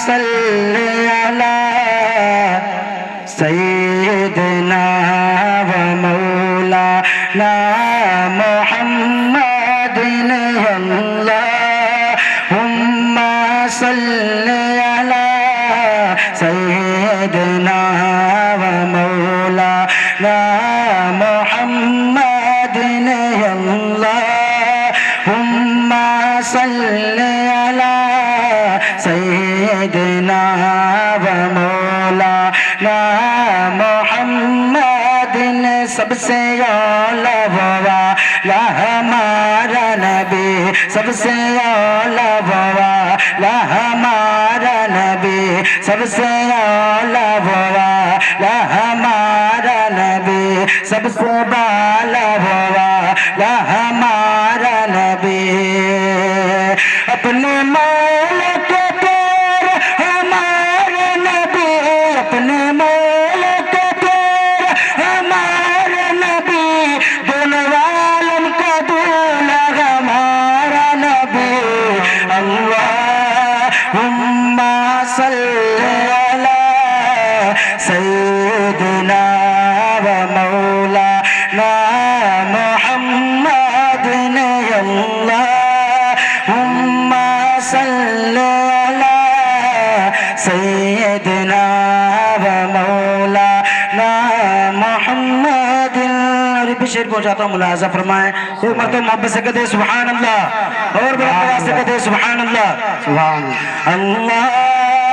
सल्लि अला सय्यिदना व मौलाना मुहम्मदिन अल्लाहुम्मा सल्लि अला सय्यिदना व मौलाना मुहम्मदिन अल्लाहुम्मा सल्लि अला सय्यिदना व मौलाना मुहम्मदिन सबसे औला वाला हमारा नबी सबसे औला वाला हमारा नबी सबसे औला वाला हमारा नबी सबसे बाला वाला हमारा नबी अपने मौला के प्यार हमारे नबी अपने मौला के प्यार हमारे नबी दोनों आलम का दूल्हा हमारा नबी अल्लाहुम्मा सल्ली अला सय्यिदना व मौलाना मुहम्मदिन अल्लाहुम्मा सल्ली अला सय्यिदना व मौलाना मुहम्मदिन। और शेर पहुंचाता हूँ, मुलाजा फरमाए एक मरतबा मोहब्बत से कहते सुभान अल्लाह और बड़ा आवाज से कहते सुभान अल्लाह सुभान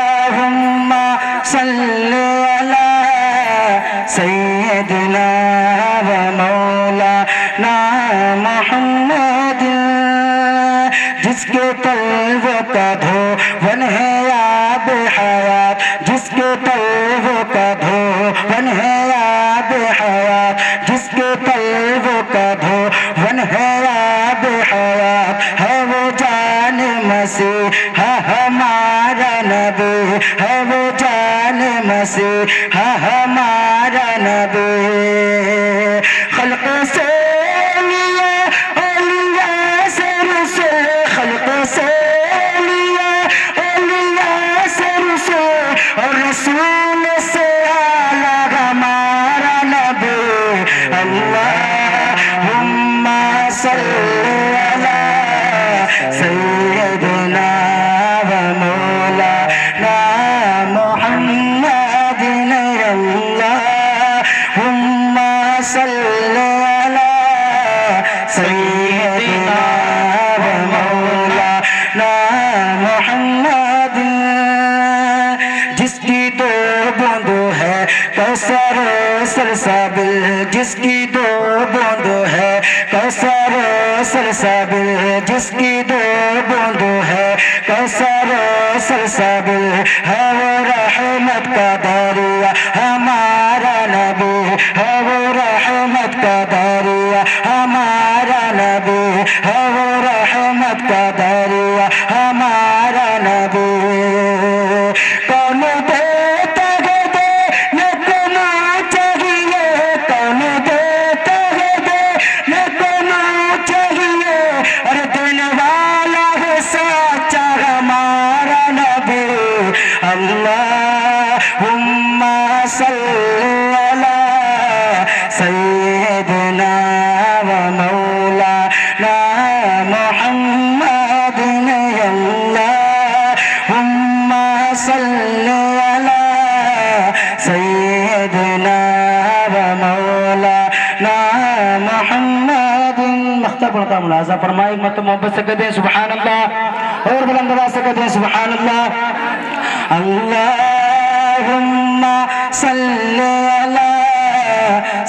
अल्लाहुम्मा सल्ली अला सय्यिदना व मौलाना मुहम्मदिन जिसके तलवों का धोवन है आब हयात जिसके तलवों का धोवन है आब हयात जिसके तलवों का धोवन है आब हयात है वो जान मसीह है हमारा नबी है वो जान मसीह है हमारा नबी खल्क़ से लिया औलिया से रसूल खल्क़ से लिया औलिया से रसूल और रसूल से आला हमारा नबी अल्लाहुम्मा सल्ली अला सय्यिदना व मौलाना मुहम्मदिन अल्लाहुम्मा सल्ली अला सय्यिदना व मौलाना मुहम्मदिन जिसकी दो बूंद है कौसर सरसाबिल जिसकी दो बूंद है कौसर सरसाबिल जिसकी दो बूंद है कौसर सरसाबिल है वो रहमत का दरिया हमारा नबी है वो रहमत का दरिया हमारा नबी है वो रहमत का दरिया हमारा नबी कौन देता है देने को ना चाहिए कौन देता है देने को ना चाहिए अरे देने वाला है सच्चा हमारा नबी अल्लाहुम्मा सल्ली अला सय्यिदना व मौलाना मुहम्मदिन अल्लाहुम्मा सल्ली अला सय्यिदना व मौलाना मुहम्मदिन। मख्ता पढ़ता मुलाजा फरमाए मत मोहब्बत से कहते हैं सुभान अल्लाह और बुलंद आवाज से कहते हैं सुभान अल्लाह अल्लाहुम्मा सल्ली अला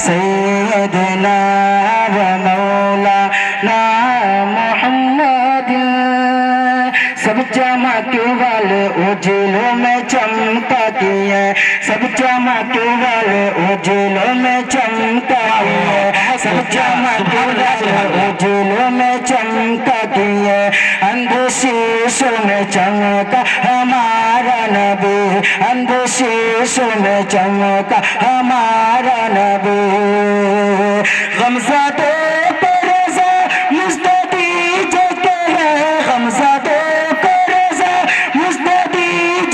सय्यिदना व मौलाना मुहम्मदिन सब चमके वाले उजलों में चमका किए सब चमके वाले उजलों में चमका किए सब चमके वाले उजलों में चमका किए अंध शीशों में चमका हमारा नबी अंध शीशों में चमका हमारा नबी गमज़दे परज़ा मुस्तदीज के है गमज़दे परज़ा मुस्तदीज